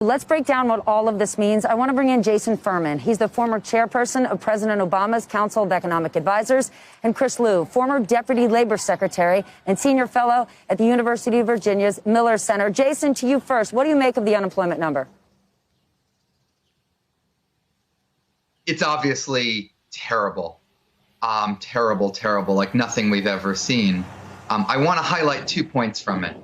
Let's break down what all of this means. I want to bring in Jason Furman. He's the former chairperson of President Obama's Council of Economic Advisors, and Chris Lu, former deputy labor secretary and senior fellow at the University of Virginia's Miller Center. Jason, to you first. What do you make of the unemployment number? It's obviously terrible. Terrible, like nothing we've ever seen. I want to highlight 2 points from it.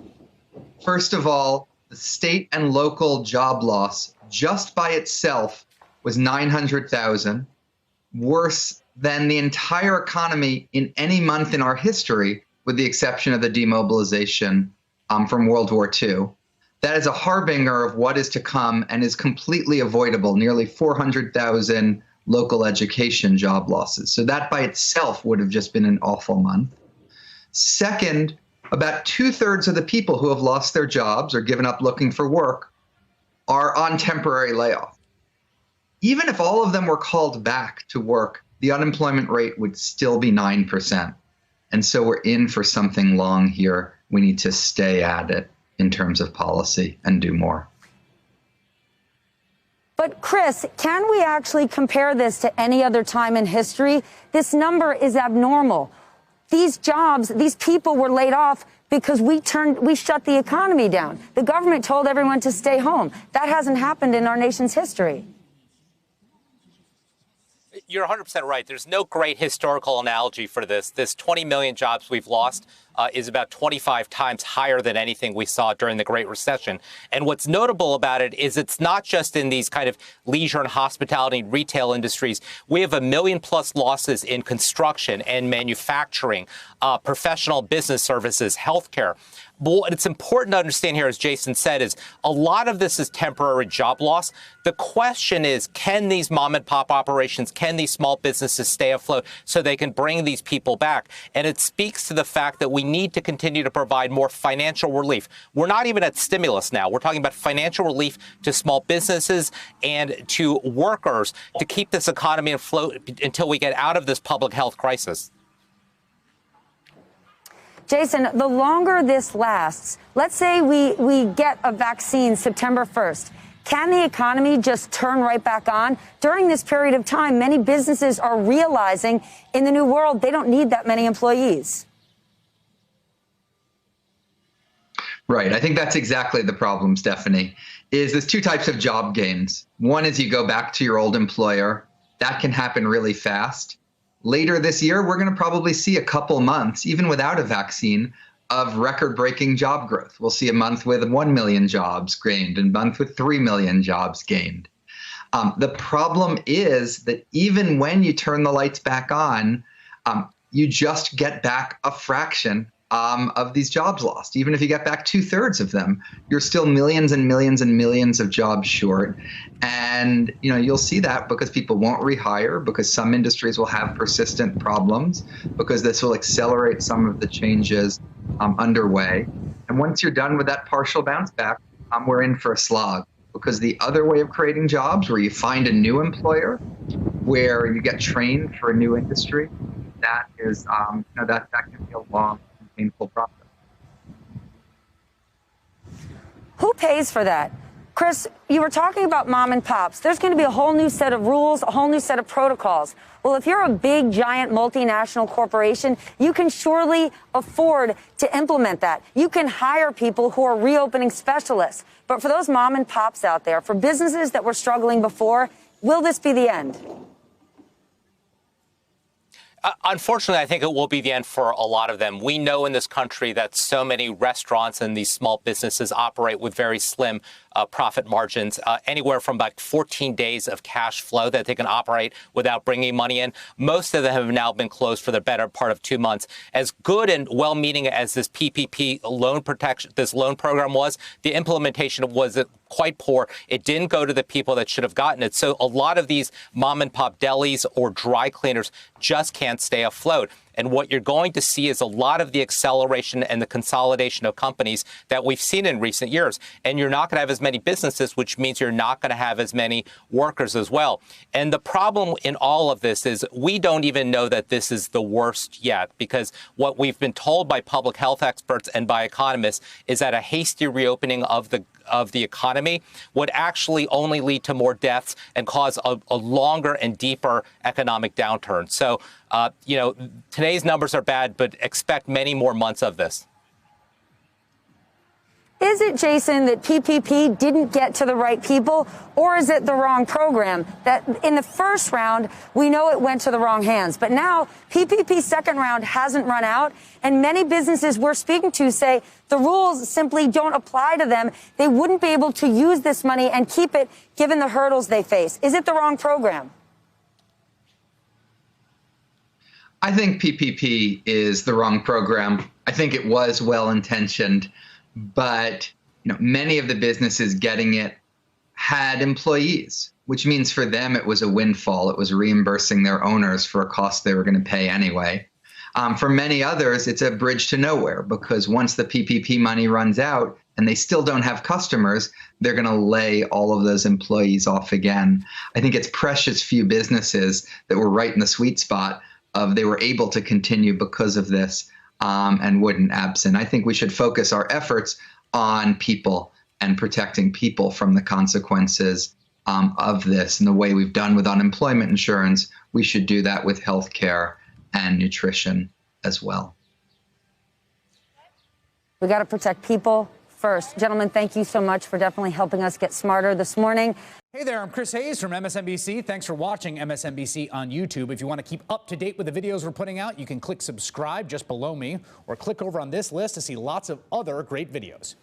First of all, the state and local job loss just by itself was 900,000, worse than the entire economy in any month in our history, with the exception of the demobilization from World War II. That is a harbinger of what is to come and is completely avoidable, nearly 400,000 local education job losses. So that by itself would have just been an awful month. Second, about 2/3 of the people who have lost their jobs or given up looking for work are on temporary layoff. Even if all of them were called back to work, the unemployment rate would still be 9%. And so we're in for something long here. We need to stay at it in terms of policy and do more. But Chris, can we actually compare this to any other time in history? This number is abnormal. These jobs, these people were laid off because we shut the economy down. The government told everyone to stay home. That hasn't happened in our nation's history. You're 100% right. There's no great historical analogy for this. This 20 million jobs we've lost is about 25 times higher than anything we saw during the Great Recession. And what's notable about it is it's not just in these kind of leisure and hospitality and retail industries. We have 1 million plus losses in construction and manufacturing, professional business services, healthcare. But what it's important to understand here, as Jason said, is a lot of this is temporary job loss. The question is, can these mom and pop operations, can these small businesses stay afloat so they can bring these people back? And it speaks to the fact that we need to continue to provide more financial relief. We're not even at stimulus now. We're talking about financial relief to small businesses and to workers to keep this economy afloat until we get out of this public health crisis. Jason, the longer this lasts, let's say we get a vaccine September 1st. Can the economy just turn right back on? During this period of time, many businesses are realizing in the new world they don't need that many employees. Right. I think that's exactly the problem, Stephanie, is there's 2 types of job gains. One is you go back to your old employer. That can happen really fast. Later this year, we're going to probably see a couple months, even without a vaccine, of record-breaking job growth. We'll see a month with 1 million jobs gained and a month with 3 million jobs gained. The problem is that even when you turn the lights back on, you just get back a fraction of these jobs lost. Even if you get back 2/3 of them, you're still millions and millions and millions of jobs short. And you'll see that because people won't rehire, because some industries will have persistent problems, because this will accelerate some of the changes underway. And once you're done with that partial bounce back, we're in for a slog. Because the other way of creating jobs, where you find a new employer, where you get trained for a new industry, that is that can be a long, painful process. Who pays for that? Chris, you were talking about mom and pops. There's going to be a whole new set of rules, a whole new set of protocols. Well, if you're a big, giant multinational corporation, you can surely afford to implement that. You can hire people who are reopening specialists. But for those mom and pops out there, for businesses that were struggling before, will this be the end? Unfortunately, I think it will be the end for a lot of them. We know in this country that so many restaurants and these small businesses operate with very slim profit margins, anywhere from about 14 days of cash flow that they can operate without bringing money in. Most of them have now been closed for the better part of 2 months. As good and well-meaning as this PPP loan protection, this loan program was, the implementation was quite poor. It didn't go to the people that should have gotten it. So a lot of these mom and pop delis or dry cleaners just can't stay afloat. And what you're going to see is a lot of the acceleration and the consolidation of companies that we've seen in recent years. And you're not going to have as many businesses, which means you're not going to have as many workers as well. And the problem in all of this is we don't even know that this is the worst yet, because what we've been told by public health experts and by economists is that a hasty reopening of the economy would actually only lead to more deaths and cause a longer and deeper economic downturn. So, today's numbers are bad, but expect many more months of this. Is it, Jason, that PPP didn't get to the right people, or is it the wrong program? That in the first round, we know it went to the wrong hands. But now PPP's second round hasn't run out, and many businesses we're speaking to say the rules simply don't apply to them. They wouldn't be able to use this money and keep it given the hurdles they face. Is it the wrong program? I think PPP is the wrong program. I think it was well-intentioned. But many of the businesses getting it had employees, which means for them it was a windfall. It was reimbursing their owners for a cost they were going to pay anyway. For many others, it's a bridge to nowhere, because once the PPP money runs out and they still don't have customers, they're going to lay all of those employees off again. I think it's precious few businesses that were right in the sweet spot of they were able to continue because of this. And wouldn't absent. I think we should focus our efforts on people and protecting people from the consequences of this. And the way we've done with unemployment insurance, we should do that with healthcare and nutrition as well. We got to protect people first. Gentlemen, thank you so much for definitely helping us get smarter this morning. Hey there, I'm Chris Hayes from MSNBC. Thanks for watching MSNBC on YouTube. If you want to keep up to date with the videos we're putting out, you can click subscribe just below me or click over on this list to see lots of other great videos.